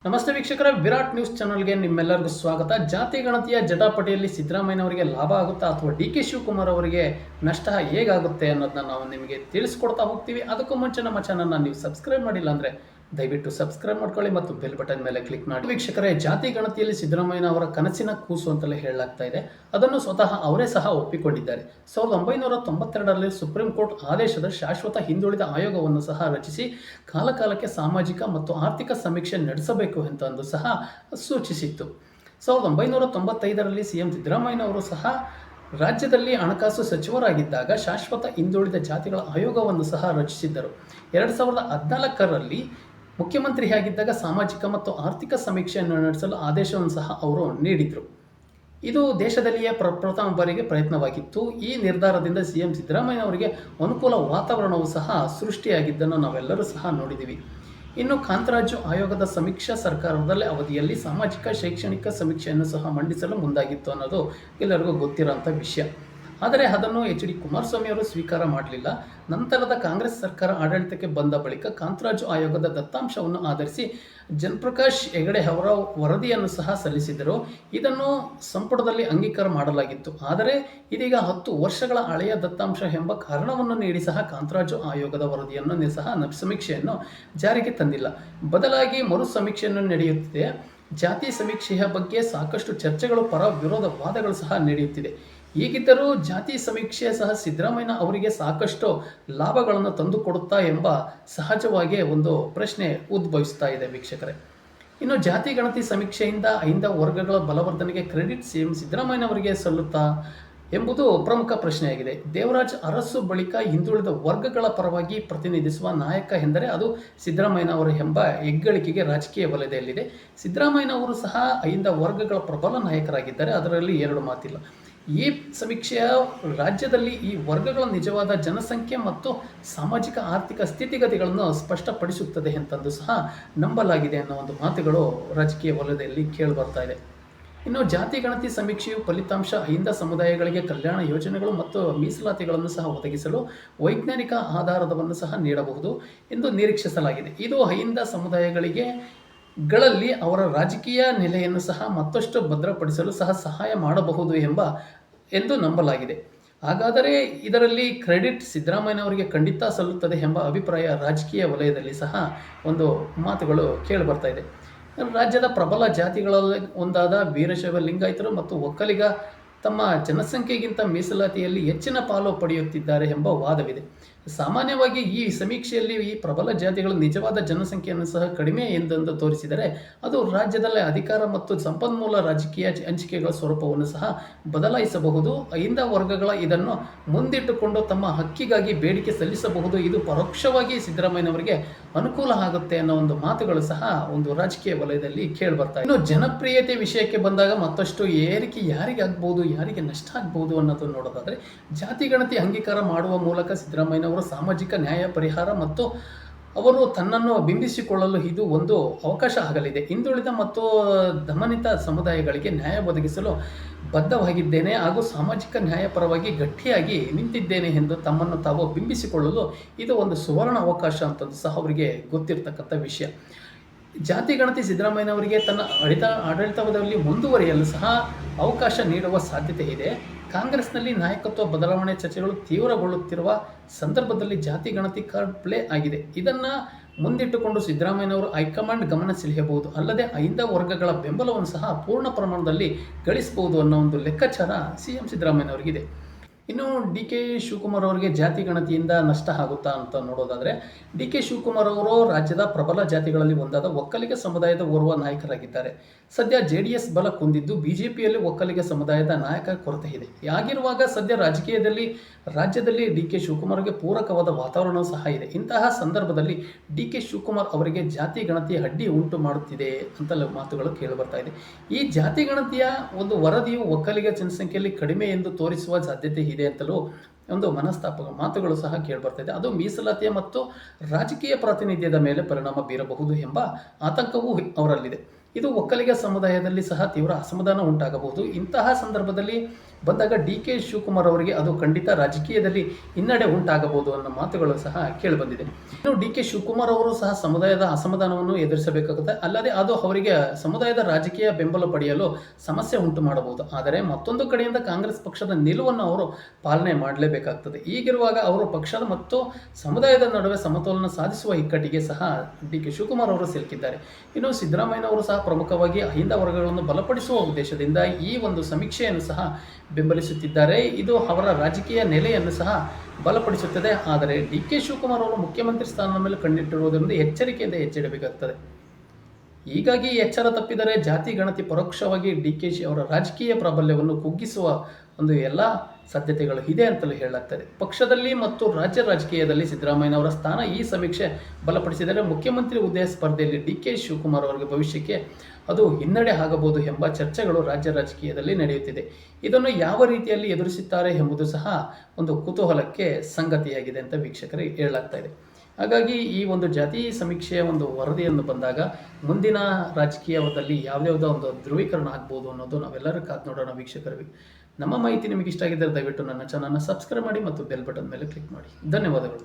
ನಮಸ್ತೆ ವೀಕ್ಷಕರ, ವಿರಾಟ್ ನ್ಯೂಸ್ ಚಾನಲ್ಗೆ ನಿಮ್ಮೆಲ್ಲರಿಗೂ ಸ್ವಾಗತ. ಜಾತಿ ಗಣತಿಯ ಜಟಾಪಟಿಯಲ್ಲಿ ಸಿದ್ದರಾಮಯ್ಯನವರಿಗೆ ಲಾಭ ಆಗುತ್ತಾ ಅಥವಾ ಡಿ ಕೆ ಶಿವಕುಮಾರ್ ಅವರಿಗೆ ನಷ್ಟ ಹೇಗಾಗುತ್ತೆ ಅನ್ನೋದನ್ನ ನಾವು ನಿಮಗೆ ತಿಳಿಸ್ಕೊಡ್ತಾ ಹೋಗ್ತೀವಿ. ಅದಕ್ಕೂ ಮುಂಚೆ ನಮ್ಮ ಚಾನಲ್ನ ನೀವು ಸಬ್ಸ್ಕ್ರೈಬ್ ಮಾಡಿಲ್ಲ ಅಂದರೆ ದಯವಿಟ್ಟು ಸಬ್ಸ್ಕ್ರೈಬ್ ಮಾಡ್ಕೊಳ್ಳಿ ಮತ್ತು ಬೆಲ್ ಬಟನ್ ಮೇಲೆ ಕ್ಲಿಕ್ ಮಾಡಿ. ವೀಕ್ಷಕರೇ, ಜಾತಿ ಗಣತಿಯಲ್ಲಿ ಸಿದ್ದರಾಮಯ್ಯ ಅವರ ಕನಸಿನ ಕೂಸು ಅಂತಲೇ ಹೇಳಲಾಗ್ತಾ ಇದೆ. ಅದನ್ನು ಸ್ವತಃ ಅವರೇ ಸಹ ಒಪ್ಪಿಕೊಂಡಿದ್ದಾರೆ. 1992ರಲ್ಲಿ ಸುಪ್ರೀಂ ಕೋರ್ಟ್ ಆದೇಶದ ಶಾಶ್ವತ ಹಿಂದುಳಿದ ಆಯೋಗವನ್ನು ಸಹ ರಚಿಸಿ ಕಾಲಕಾಲಕ್ಕೆ ಸಾಮಾಜಿಕ ಮತ್ತು ಆರ್ಥಿಕ ಸಮೀಕ್ಷೆ ನಡೆಸಬೇಕು ಎಂದು ಸಹ ಸೂಚಿಸಿತ್ತು. 1995ರಲ್ಲಿ ಸಿಎಂ ಸಿದ್ದರಾಮಯ್ಯನವರು ಸಹ ರಾಜ್ಯದಲ್ಲಿ ಹಣಕಾಸು ಸಚಿವರಾಗಿದ್ದಾಗ ಶಾಶ್ವತ ಹಿಂದುಳಿದ ಜಾತಿಗಳ ಆಯೋಗವನ್ನು ಸಹ ರಚಿಸಿದ್ದರು. 2014ರಲ್ಲಿ ಮುಖ್ಯಮಂತ್ರಿಯಾಗಿದ್ದಾಗ ಸಾಮಾಜಿಕ ಮತ್ತು ಆರ್ಥಿಕ ಸಮೀಕ್ಷೆಯನ್ನು ನಡೆಸಲು ಆದೇಶವನ್ನು ಸಹ ಅವರು ನೀಡಿದರು. ಇದು ದೇಶದಲ್ಲಿಯೇ ಪ್ರಥಮ ಬಾರಿಗೆ ಪ್ರಯತ್ನವಾಗಿತ್ತು. ಈ ನಿರ್ಧಾರದಿಂದ ಸಿಎಂ ಸಿದ್ದರಾಮಯ್ಯ ಅವರಿಗೆ ಅನುಕೂಲ ವಾತಾವರಣವು ಸಹ ಸೃಷ್ಟಿಯಾಗಿದ್ದನ್ನು ನಾವೆಲ್ಲರೂ ಸಹ ನೋಡಿದ್ದೀವಿ. ಇನ್ನು ಕಾಂತರಾಜು ಆಯೋಗದ ಸಮೀಕ್ಷಾ ಸರ್ಕಾರದಲ್ಲಿ ಅವಧಿಯಲ್ಲಿ ಸಾಮಾಜಿಕ ಶೈಕ್ಷಣಿಕ ಸಮೀಕ್ಷೆಯನ್ನು ಸಹ ಮಂಡಿಸಲು ಮುಂದಾಗಿತ್ತು ಅನ್ನೋದು ಎಲ್ಲರಿಗೂ ಗೊತ್ತಿರೋಂಥ ವಿಷಯ. ಆದರೆ ಅದನ್ನು ಎಚ್.ಡಿ. ಕುಮಾರಸ್ವಾಮಿ ಅವರು ಸ್ವೀಕಾರ ಮಾಡಲಿಲ್ಲ. ನಂತರದ ಕಾಂಗ್ರೆಸ್ ಸರ್ಕಾರ ಆಡಳಿತಕ್ಕೆ ಬಂದ ಬಳಿಕ ಕಾಂತರಾಜು ಆಯೋಗದ ದತ್ತಾಂಶವನ್ನು ಆಧರಿಸಿ ಜಯಪ್ರಕಾಶ್ ಹೆಗಡೆ ಅವರ ವರದಿಯನ್ನು ಸಹ ಸಲ್ಲಿಸಿದರು. ಇದನ್ನು ಸಂಪುಟದಲ್ಲಿ ಅಂಗೀಕಾರ ಮಾಡಲಾಗಿತ್ತು. ಆದರೆ ಇದೀಗ 10 ವರ್ಷಗಳ ಹಳೆಯ ದತ್ತಾಂಶ ಎಂಬ ಕಾರಣವನ್ನು ನೀಡಿ ಸಹ ಕಾಂತರಾಜು ಆಯೋಗದ ವರದಿಯನ್ನು ಸಹ ಸಮೀಕ್ಷೆಯನ್ನು ಜಾರಿಗೆ ತಂದಿಲ್ಲ. ಬದಲಾಗಿ ಮರು ಸಮೀಕ್ಷೆಯನ್ನು ನಡೆಯುತ್ತಿದೆ. ಜಾತಿ ಸಮೀಕ್ಷೆಯ ಬಗ್ಗೆ ಸಾಕಷ್ಟು ಚರ್ಚೆಗಳು, ಪರ ವಿರೋಧ ವಾದಗಳು ಸಹ ನಡೆಯುತ್ತಿದೆ. ಹೀಗಿದ್ದರೂ ಜಾತಿ ಸಮೀಕ್ಷೆ ಸಹ ಸಿದ್ದರಾಮಯ್ಯ ಅವರಿಗೆ ಸಾಕಷ್ಟು ಲಾಭಗಳನ್ನು ತಂದುಕೊಡುತ್ತಾ ಎಂಬ ಸಹಜವಾಗಿ ಒಂದು ಪ್ರಶ್ನೆ ಉದ್ಭವಿಸ್ತಾ ಇದೆ ವೀಕ್ಷಕರೇ. ಇನ್ನು ಜಾತಿ ಗಣತಿ ಸಮೀಕ್ಷೆಯಿಂದ ಅಹಿಂದ ವರ್ಗಗಳ ಬಲವರ್ಧನೆಗೆ ಕ್ರೆಡಿಟ್ ಸಿಎಂ ಸಿದ್ದರಾಮಯ್ಯನವರಿಗೆ ಸಲ್ಲುತ್ತಾ ಎಂಬುದು ಪ್ರಮುಖ ಪ್ರಶ್ನೆಯಾಗಿದೆ. ದೇವರಾಜ್ ಅರಸು ಬಳಿಕ ಹಿಂದುಳಿದ ವರ್ಗಗಳ ಪರವಾಗಿ ಪ್ರತಿನಿಧಿಸುವ ನಾಯಕ ಎಂದರೆ ಅದು ಸಿದ್ದರಾಮಯ್ಯನವರು ಎಂಬ ಹೆಗ್ಗಳಿಕೆಗೆ ರಾಜಕೀಯ ವಲಯದಲ್ಲಿದೆ. ಸಿದ್ದರಾಮಯ್ಯನವರು ಸಹ ಅಹಿಂದ ವರ್ಗಗಳ ಪ್ರಬಲ ನಾಯಕರಾಗಿದ್ದಾರೆ, ಅದರಲ್ಲಿ ಎರಡು ಮಾತಿಲ್ಲ. ಈ ಸಮೀಕ್ಷೆಯ ರಾಜ್ಯದಲ್ಲಿ ಈ ವರ್ಗಗಳ ನಿಜವಾದ ಜನಸಂಖ್ಯೆ ಮತ್ತು ಸಾಮಾಜಿಕ ಆರ್ಥಿಕ ಸ್ಥಿತಿಗತಿಗಳನ್ನು ಸ್ಪಷ್ಟಪಡಿಸುತ್ತದೆ ಎಂತಂದು ಸಹ ನಂಬಲಾಗಿದೆ ಅನ್ನೋ ಒಂದು ಮಾತುಗಳು ರಾಜಕೀಯ ವಲಯದಲ್ಲಿ ಕೇಳಿಬರ್ತಾ ಇದೆ. ಇನ್ನು ಜಾತಿ ಗಣತಿ ಸಮೀಕ್ಷೆಯು ಫಲಿತಾಂಶ ಅಹಿಂದ ಸಮುದಾಯಗಳಿಗೆ ಕಲ್ಯಾಣ ಯೋಜನೆಗಳು ಮತ್ತು ಮೀಸಲಾತಿಗಳನ್ನು ಸಹ ಒದಗಿಸಲು ವೈಜ್ಞಾನಿಕ ಆಧಾರವನ್ನು ಸಹ ನೀಡಬಹುದು ಎಂದು ನಿರೀಕ್ಷಿಸಲಾಗಿದೆ. ಇದು ಅಹಿಂದ ಸಮುದಾಯಗಳಲ್ಲಿ ಅವರ ರಾಜಕೀಯ ನೆಲೆಯನ್ನು ಸಹ ಮತ್ತಷ್ಟು ಭದ್ರಪಡಿಸಲು ಸಹ ಸಹಾಯ ಮಾಡಬಹುದು ಎಂದು ನಂಬಲಾಗಿದೆ. ಹಾಗಾದರೆ ಇದರಲ್ಲಿ ಕ್ರೆಡಿಟ್ ಸಿದ್ದರಾಮಯ್ಯನವರಿಗೆ ಖಂಡಿತ ಸಲ್ಲುತ್ತದೆ ಎಂಬ ಅಭಿಪ್ರಾಯ ರಾಜಕೀಯ ವಲಯದಲ್ಲಿ ಸಹ ಒಂದು ಮಾತುಗಳು ಕೇಳಿಬರ್ತಾ ಇದೆ. ರಾಜ್ಯದ ಪ್ರಬಲ ಜಾತಿಗಳಲ್ಲಿ ಒಂದಾದ ವೀರಶೈವ ಲಿಂಗಾಯತರು ಮತ್ತು ಒಕ್ಕಲಿಗ ತಮ್ಮ ಜನಸಂಖ್ಯೆಗಿಂತ ಮೀಸಲಾತಿಯಲ್ಲಿ ಹೆಚ್ಚಿನ ಪಾಲು ಪಡೆಯುತ್ತಿದ್ದಾರೆ ಎಂಬ ವಾದವಿದೆ. ಸಾಮಾನ್ಯವಾಗಿ ಈ ಸಮೀಕ್ಷೆಯಲ್ಲಿ ಈ ಪ್ರಬಲ ಜಾತಿಗಳ ನಿಜವಾದ ಜನಸಂಖ್ಯೆಯನ್ನು ಸಹ ಕಡಿಮೆ ಎಂದೆಂದು ತೋರಿಸಿದರೆ ಅದು ರಾಜ್ಯದಲ್ಲಿ ಅಧಿಕಾರ ಮತ್ತು ಸಂಪನ್ಮೂಲ ರಾಜಕೀಯ ಹಂಚಿಕೆಗಳ ಸ್ವರೂಪವನ್ನು ಸಹ ಬದಲಾಯಿಸಬಹುದು. ಅಹಿಂದ ವರ್ಗಗಳ ಇದನ್ನು ಮುಂದಿಟ್ಟುಕೊಂಡು ತಮ್ಮ ಹಕ್ಕಿಗಾಗಿ ಬೇಡಿಕೆ ಸಲ್ಲಿಸಬಹುದು. ಇದು ಪರೋಕ್ಷವಾಗಿ ಸಿದ್ದರಾಮಯ್ಯನವರಿಗೆ ಅನುಕೂಲ ಆಗುತ್ತೆ ಅನ್ನೋ ಒಂದು ಮಾತುಗಳು ಸಹ ಒಂದು ರಾಜಕೀಯ ವಲಯದಲ್ಲಿ ಕೇಳಿಬರ್ತಾರೆ. ಇನ್ನು ಜನಪ್ರಿಯತೆ ವಿಷಯಕ್ಕೆ ಬಂದಾಗ ಮತ್ತಷ್ಟು ಏರಿಕೆ ಯಾರಿಗೆ ಆಗ್ಬೋದು, ಯಾರಿಗೆ ನಷ್ಟ ಆಗ್ಬೋದು ಅನ್ನೋದನ್ನು ನೋಡೋದಾದರೆ, ಜಾತಿ ಗಣತಿ ಅಂಗೀಕಾರ ಮಾಡುವ ಮೂಲಕ ಸಿದ್ದರಾಮಯ್ಯನವರು ಸಾಮಾಜಿಕ ನ್ಯಾಯ, ಪರಿಹಾರ ಮತ್ತು ಅವರು ತನ್ನನ್ನು ಬಿಂಬಿಸಿಕೊಳ್ಳಲು ಇದು ಒಂದು ಅವಕಾಶ ಆಗಲಿದೆ. ಹಿಂದುಳಿದ ಮತ್ತು ದಮನಿತ ಸಮುದಾಯಗಳಿಗೆ ನ್ಯಾಯ ಒದಗಿಸಲು ಬದ್ಧವಾಗಿದ್ದೇನೆ ಹಾಗೂ ಸಾಮಾಜಿಕ ನ್ಯಾಯ ಪರವಾಗಿ ಗಟ್ಟಿಯಾಗಿ ನಿಂತಿದ್ದೇನೆ ಎಂದು ತಮ್ಮನ್ನು ತಾವು ಬಿಂಬಿಸಿಕೊಳ್ಳಲು ಇದು ಒಂದು ಸುವರ್ಣ ಅವಕಾಶ ಅಂತಂದು ಸಹ ಅವರಿಗೆ ಗೊತ್ತಿರತಕ್ಕಂಥ ವಿಷಯ. ಜಾತಿ ಗಣತಿ ಸಿದ್ದರಾಮಯ್ಯನವರಿಗೆ ತನ್ನ ಆಡಳಿತದಲ್ಲಿ ಮುಂದುವರಿಯಲು ಸಹ ಅವಕಾಶ ನೀಡುವ ಸಾಧ್ಯತೆ ಇದೆ. ಕಾಂಗ್ರೆಸ್ನಲ್ಲಿ ನಾಯಕತ್ವ ಬದಲಾವಣೆ ಚರ್ಚೆಗಳು ತೀವ್ರಗೊಳ್ಳುತ್ತಿರುವ ಸಂದರ್ಭದಲ್ಲಿ ಜಾತಿ ಗಣತಿ ಕಾರ್ಡ್ ಪ್ಲೇ ಆಗಿದೆ. ಇದನ್ನು ಮುಂದಿಟ್ಟುಕೊಂಡು ಸಿದ್ದರಾಮಯ್ಯನವರು ಹೈಕಮಾಂಡ್ ಗಮನ ಸೆಳೆಯಬಹುದು. ಅಲ್ಲದೆ ಅಹಿಂದ ವರ್ಗಗಳ ಬೆಂಬಲವನ್ನು ಸಹ ಪೂರ್ಣ ಪ್ರಮಾಣದಲ್ಲಿ ಗಳಿಸಬಹುದು ಅನ್ನೋ ಒಂದು ಲೆಕ್ಕಾಚಾರ ಸಿಎಂ ಸಿದ್ದರಾಮಯ್ಯನವರಿಗಿದೆ. ಇನ್ನು ಡಿ ಕೆ ಶಿವಕುಮಾರ್ ಅವರಿಗೆ ಜಾತಿ ಗಣತಿಯಿಂದ ನಷ್ಟ ಆಗುತ್ತಾ ಅಂತ ನೋಡೋದಾದರೆ, ಡಿ ಕೆ ಶಿವಕುಮಾರ್ ಅವರು ರಾಜ್ಯದ ಪ್ರಬಲ ಜಾತಿಗಳಲ್ಲಿ ಒಂದಾದ ಒಕ್ಕಲಿಗ ಸಮುದಾಯದ ಓರ್ವ ನಾಯಕರಾಗಿದ್ದಾರೆ. ಸದ್ಯ JDS ಬಲ ಕುಂದಿದ್ದು ಬಿಜೆಪಿಯಲ್ಲಿ ಒಕ್ಕಲಿಗ ಸಮುದಾಯದ ನಾಯಕ ಕೊರತೆ ಇದೆ. ಹಾಗಿರುವಾಗ ಸದ್ಯ ರಾಜ್ಯದಲ್ಲಿ ಡಿ ಕೆ ಶಿವಕುಮಾರ್ಗೆ ಪೂರಕವಾದ ವಾತಾವರಣ ಸಹ ಇದೆ. ಇಂತಹ ಸಂದರ್ಭದಲ್ಲಿ ಡಿ ಕೆ ಶಿವಕುಮಾರ್ ಅವರಿಗೆ ಜಾತಿ ಗಣತಿ ಅಡ್ಡಿ ಉಂಟು ಮಾಡುತ್ತಿದೆ ಅಂತ ಮಾತುಗಳು ಕೇಳಿಬರ್ತಾ ಇದೆ. ಈ ಜಾತಿ ಗಣತಿಯ ಒಂದು ವರದಿಯು ಒಕ್ಕಲಿಗ ಜನಸಂಖ್ಯೆಯಲ್ಲಿ ಕಡಿಮೆ ಎಂದು ತೋರಿಸುವ ಸಾಧ್ಯತೆ ಇದೆ ಅಂತಲೂ ಒಂದು ಮನಸ್ತಾಪಕ ಮಾತುಗಳು ಸಹ ಕೇಳಿಬರ್ತಾ ಇದೆ. ಅದು ಮೀಸಲಾತಿಯ ಮತ್ತು ರಾಜಕೀಯ ಪ್ರಾತಿನಿಧ್ಯದ ಮೇಲೆ ಪರಿಣಾಮ ಬೀರಬಹುದು ಎಂಬ ಆತಂಕವೂ ಅವರಲ್ಲಿದೆ. ಇದು ಒಕ್ಕಲಿಗ ಸಮುದಾಯದಲ್ಲಿ ಸಹ ತೀವ್ರ ಅಸಮಾಧಾನ ಉಂಟಾಗಬಹುದು. ಇಂತಹ ಸಂದರ್ಭದಲ್ಲಿ ಬಂದಾಗ ಡಿ ಕೆ ಶಿವಕುಮಾರ್ ಅವರಿಗೆ ಅದು ಖಂಡಿತ ರಾಜಕೀಯದಲ್ಲಿ ಹಿನ್ನಡೆ ಉಂಟಾಗಬಹುದು ಅನ್ನೋ ಮಾತುಗಳು ಸಹ ಕೇಳಿಬಂದಿದೆ. ಇನ್ನು ಡಿ ಕೆ ಶಿವಕುಮಾರ್ ಅವರು ಸಹ ಸಮುದಾಯದ ಅಸಮಾಧಾನವನ್ನು ಎದುರಿಸಬೇಕಾಗುತ್ತೆ. ಅಲ್ಲದೆ ಅದು ಅವರಿಗೆ ಸಮುದಾಯದ ರಾಜಕೀಯ ಬೆಂಬಲ ಪಡೆಯಲು ಸಮಸ್ಯೆ ಉಂಟು ಮಾಡಬಹುದು. ಆದರೆ ಮತ್ತೊಂದು ಕಡೆಯಿಂದ ಕಾಂಗ್ರೆಸ್ ಪಕ್ಷದ ನಿಲುವನ್ನು ಅವರು ಪಾಲನೆ ಮಾಡಲೇಬೇಕಾಗ್ತದೆ. ಹೀಗಿರುವಾಗ ಅವರು ಪಕ್ಷದ ಮತ್ತು ಸಮುದಾಯದ ನಡುವೆ ಸಮತೋಲನ ಸಾಧಿಸುವ ಇಕ್ಕಟ್ಟಿಗೆ ಸಹ ಡಿ ಕೆ ಶಿವಕುಮಾರ್ ಅವರು ಸಿಲುಕಿದ್ದಾರೆ. ಇನ್ನು ಸಿದ್ದರಾಮಯ್ಯನವರು ಸಹ ಪ್ರಮುಖವಾಗಿ ಅಹಿಂದ ವರ್ಗಗಳನ್ನು ಬಲಪಡಿಸುವ ಉದ್ದೇಶದಿಂದ ಈ ಒಂದು ಸಮೀಕ್ಷೆಯನ್ನು ಸಹ ಬೆಂಬಲಿಸುತ್ತಿದ್ದಾರೆ. ಇದು ಅವರ ರಾಜಕೀಯ ನೆಲೆಯನ್ನು ಸಹ ಬಲಪಡಿಸುತ್ತದೆ. ಆದರೆ ಡಿ ಕೆ ಶಿವಕುಮಾರ್ ಅವರು ಮುಖ್ಯಮಂತ್ರಿ ಸ್ಥಾನದ ಮೇಲೆ ಕಣ್ಣಿಟ್ಟಿರುವುದರಿಂದ ಎಚ್ಚರಿಕೆಯಿಂದ ಹೆಜ್ಜೆಯಿಡಬೇಕಾಗುತ್ತದೆ. ಹೀಗಾಗಿ ಎಚ್ಚರ ತಪ್ಪಿದರೆ ಜಾತಿ ಗಣತಿ ಪರೋಕ್ಷವಾಗಿ ಡಿ ಕೆ ಶಿ ಅವರ ರಾಜಕೀಯ ಪ್ರಾಬಲ್ಯವನ್ನು ಕುಗ್ಗಿಸುವ ಒಂದು ಎಲ್ಲ ಸಾಧ್ಯತೆಗಳು ಇದೆ ಅಂತಲೂ ಹೇಳಲಾಗ್ತದೆ. ಪಕ್ಷದಲ್ಲಿ ಮತ್ತು ರಾಜ್ಯ ರಾಜಕೀಯದಲ್ಲಿ ಸಿದ್ದರಾಮಯ್ಯನವರ ಸ್ಥಾನ ಈ ಸಮೀಕ್ಷೆ ಬಲಪಡಿಸಿದರೆ ಮುಖ್ಯಮಂತ್ರಿ ಹುದ್ದೆಯ ಸ್ಪರ್ಧೆಯಲ್ಲಿ ಡಿ ಕೆ ಶಿವಕುಮಾರ್ ಅವರಿಗೆ ಭವಿಷ್ಯಕ್ಕೆ ಅದು ಹಿನ್ನಡೆ ಆಗಬಹುದು ಎಂಬ ಚರ್ಚೆಗಳು ರಾಜ್ಯ ರಾಜಕೀಯದಲ್ಲಿ ನಡೆಯುತ್ತಿದೆ. ಇದನ್ನು ಯಾವ ರೀತಿಯಲ್ಲಿ ಎದುರಿಸುತ್ತಾರೆ ಎಂಬುದು ಸಹ ಒಂದು ಕುತೂಹಲಕ್ಕೆ ಸಂಗತಿಯಾಗಿದೆ ಅಂತ ವೀಕ್ಷಕರೇ ಹೇಳಲಾಗ್ತಾ ಇದೆ. ಹಾಗಾಗಿ ಈ ಒಂದು ಜಾತಿ ಸಮೀಕ್ಷೆಯ ಒಂದು ವರದಿಯನ್ನು ಬಂದಾಗ ಮುಂದಿನ ರಾಜಕೀಯದಲ್ಲಿ ಯಾವುದ್ಯಾವುದೋ ಒಂದು ಧ್ರುವೀಕರಣ ಆಗ್ಬೋದು ಅನ್ನೋದು ನಾವೆಲ್ಲರೂ ಕಾದು ನೋಡೋಣ ವೀಕ್ಷಕರಿಗೆ. ನಮ್ಮ ಮಾಹಿತಿ ನಿಮಗೆ ಇಷ್ಟ ಆಗಿದ್ದರೆ ದಯವಿಟ್ಟು ನನ್ನ ಚಾನಲ್ನ ಸಬ್ಸ್ಕ್ರೈಬ್ ಮಾಡಿ ಮತ್ತು ಬೆಲ್ ಬಟನ್ ಮೇಲೆ ಕ್ಲಿಕ್ ಮಾಡಿ. ಧನ್ಯವಾದಗಳು.